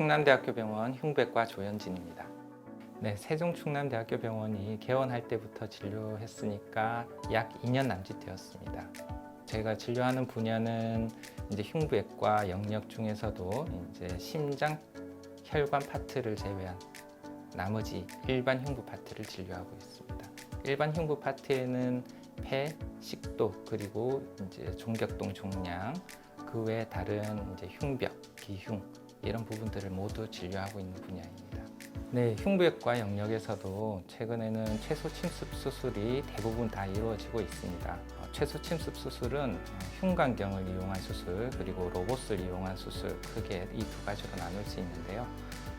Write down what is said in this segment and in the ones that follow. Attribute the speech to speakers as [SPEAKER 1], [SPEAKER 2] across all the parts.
[SPEAKER 1] 충남대학교 병원 흉부외과 조현진입니다. 네, 세종충남대학교 병원이 개원할 때부터 진료했으니까 약 2년 남짓 되었습니다. 제가 진료하는 분야는 이제 흉부외과 영역 중에서도 이제 심장, 혈관 파트를 제외한 나머지 일반 흉부 파트를 진료하고 있습니다. 일반 흉부 파트에는 폐, 식도, 그리고 이제 종격동, 종양, 그 외 다른 이제 흉벽, 기흉 이런 부분들을 모두 진료하고 있는 분야입니다. 네, 흉부외과 영역에서도 최근에는 최소 침습 수술이 대부분 다 이루어지고 있습니다. 최소 침습 수술은 흉곽경을 이용한 수술, 그리고 로봇을 이용한 수술, 크게 이 두 가지로 나눌 수 있는데요.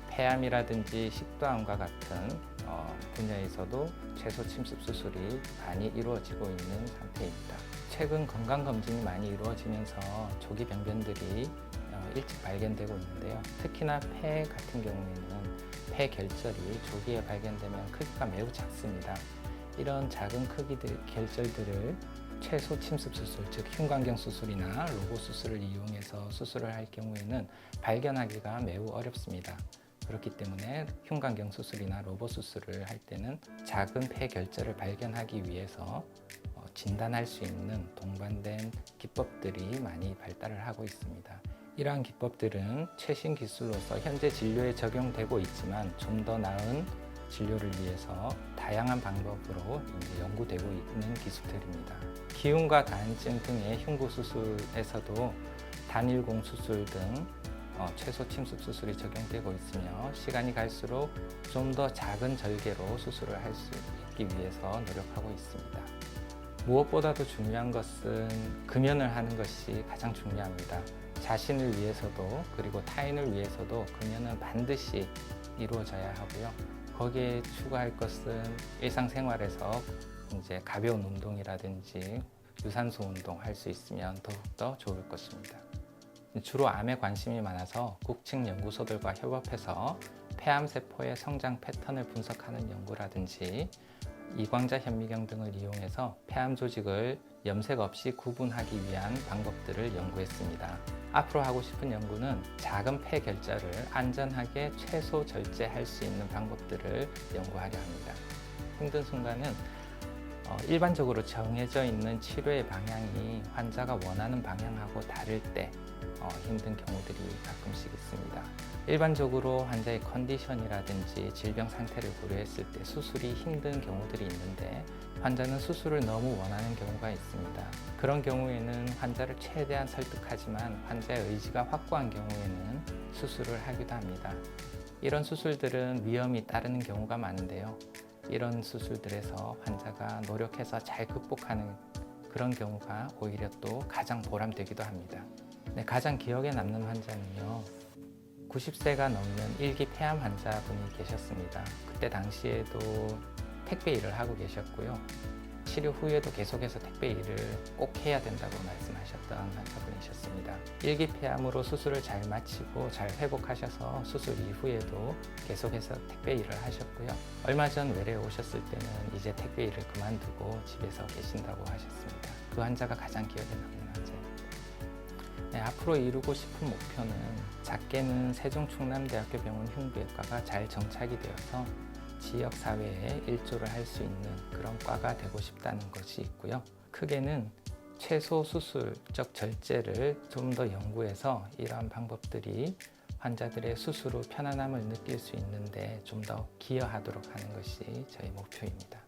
[SPEAKER 1] 폐암이라든지 식도암과 같은 분야에서도 최소 침습 수술이 많이 이루어지고 있는 상태입니다. 최근 건강검진이 많이 이루어지면서 조기 병변들이 일찍 발견되고 있는데요. 특히나 폐 같은 경우에는 폐 결절이 조기에 발견되면 크기가 매우 작습니다. 이런 작은 결절들을 최소 침습 수술, 즉 흉곽경 수술이나 로봇 수술을 이용해서 수술을 할 경우에는 발견하기가 매우 어렵습니다. 그렇기 때문에 흉곽경 수술이나 로봇 수술을 할 때는 작은 폐 결절을 발견하기 위해서 진단할 수 있는 동반된 기법들이 많이 발달을 하고 있습니다. 이러한 기법들은 최신 기술로서 현재 진료에 적용되고 있지만 좀 더 나은 진료를 위해서 다양한 방법으로 이제 연구되고 있는 기술들입니다. 기흉과 다한증 등의 흉부 수술에서도 단일공 수술 등 최소 침습 수술이 적용되고 있으며 시간이 갈수록 좀 더 작은 절개로 수술을 할 수 있기 위해서 노력하고 있습니다. 무엇보다도 중요한 것은 금연을 하는 것이 가장 중요합니다. 자신을 위해서도 그리고 타인을 위해서도 금연은 반드시 이루어져야 하고요. 거기에 추가할 것은 일상생활에서 이제 가벼운 운동이라든지 유산소 운동 할 수 있으면 더욱더 좋을 것입니다. 주로 암에 관심이 많아서 국책 연구소들과 협업해서 폐암세포의 성장 패턴을 분석하는 연구라든지 이광자 현미경 등을 이용해서 폐암 조직을 염색 없이 구분하기 위한 방법들을 연구했습니다. 앞으로 하고 싶은 연구는 작은 폐 결절을 안전하게 최소 절제할 수 있는 방법들을 연구하려 합니다. 힘든 순간은 일반적으로 정해져 있는 치료의 방향이 환자가 원하는 방향하고 다를 때 힘든 경우들이 가끔씩 있습니다. 일반적으로 환자의 컨디션이라든지 질병 상태를 고려했을 때 수술이 힘든 경우들이 있는데 환자는 수술을 너무 원하는 경우가 있습니다. 그런 경우에는 환자를 최대한 설득하지만 환자의 의지가 확고한 경우에는 수술을 하기도 합니다. 이런 수술들은 위험이 따르는 경우가 많은데요. 이런 수술들에서 환자가 노력해서 잘 극복하는 그런 경우가 오히려 또 가장 보람되기도 합니다. 네, 가장 기억에 남는 환자는요, 90세가 넘는 일기 폐암 환자분이 계셨습니다. 그때 당시에도 택배 일을 하고 계셨고요. 치료 후에도 계속해서 택배 일을 꼭 해야 된다고 말씀하셨던 환자분이셨습니다. 일기 폐암으로 수술을 잘 마치고 잘 회복하셔서 수술 이후에도 계속해서 택배 일을 하셨고요. 얼마 전 외래에 오셨을 때는 이제 택배 일을 그만두고 집에서 계신다고 하셨습니다. 그 환자가 가장 기억에 남는 환자입니다. 네, 앞으로 이루고 싶은 목표는 작게는 세종충남대학교 병원 흉부외과가 잘 정착이 되어서 지역사회에 일조를 할 수 있는 그런 과가 되고 싶다는 것이 있고요. 크게는 최소 수술적 절제를 좀 더 연구해서 이러한 방법들이 환자들의 수술 후 편안함을 느낄 수 있는데 좀 더 기여하도록 하는 것이 저희 목표입니다.